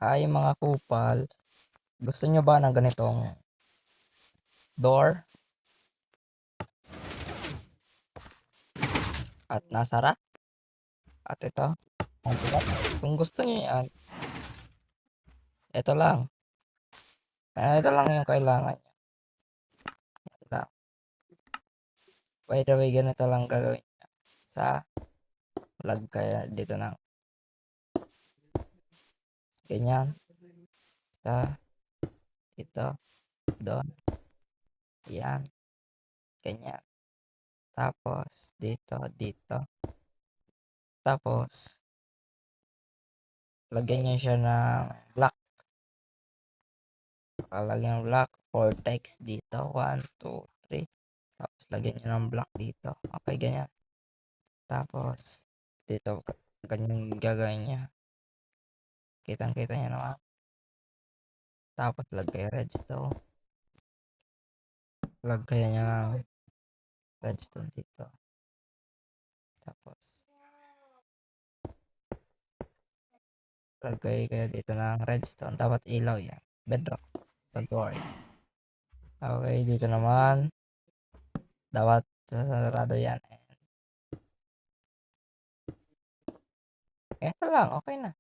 Hi mga kupal, gusto nyo ba ng ganitong door at nasara? At ito, ang bigat. Kung gusto nyo yan, ito lang. Ito lang yung kailangan nyo. Yan lang. By the way, ganito lang gagawin nyo. Sa vlog kaya dito na. Ganyan. Sa ito, doon. Yan. Ganyan. Tapos, dito. Tapos, lagyan nyo siya ng black. Lagyan ng black. Vortex dito. 1, 2, 3. Tapos, lagyan nyo ng black dito. Okay, ganyan. Tapos, dito, ganyan gagawin niya. Kitang-kita niya naman. Tapos, lagay redstone. Lagay niya ng redstone dito. Tapos, lagay kayo dito ng redstone. Dapat ilaw yan. Bedrock. Don't worry. Okay, dito naman. Dapat sarado yan. Ito lang, okay na.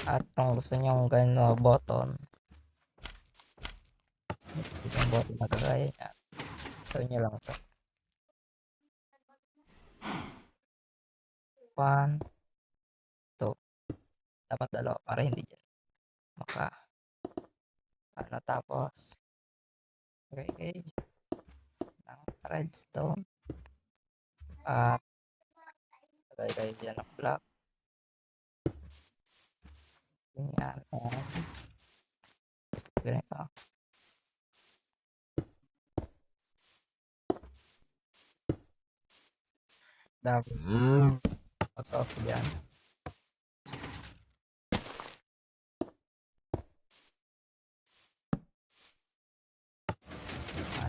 At kung gusto nyo ganito button, yung button na kagaya niya, gawin nyo lang ito. 1, 2. Dapat dalawa para hindi dyan maka tapos okay ng redstone at lagay kayo dyan ng block. Ganyan. Ganito. Dapat off dyan.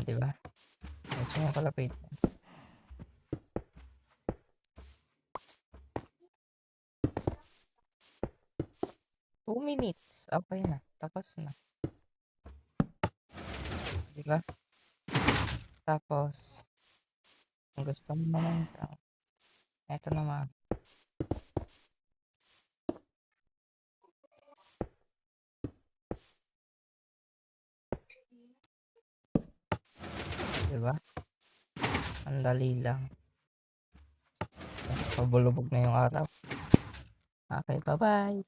Diba? Gusto nyo kalapit. 2 minutes. Okay na. Tapos na. Diba? Tapos, kung gusto mo naman, eto naman. Diba? Ang dali lang. Pabulubog na yung araw. Okay, bye-bye.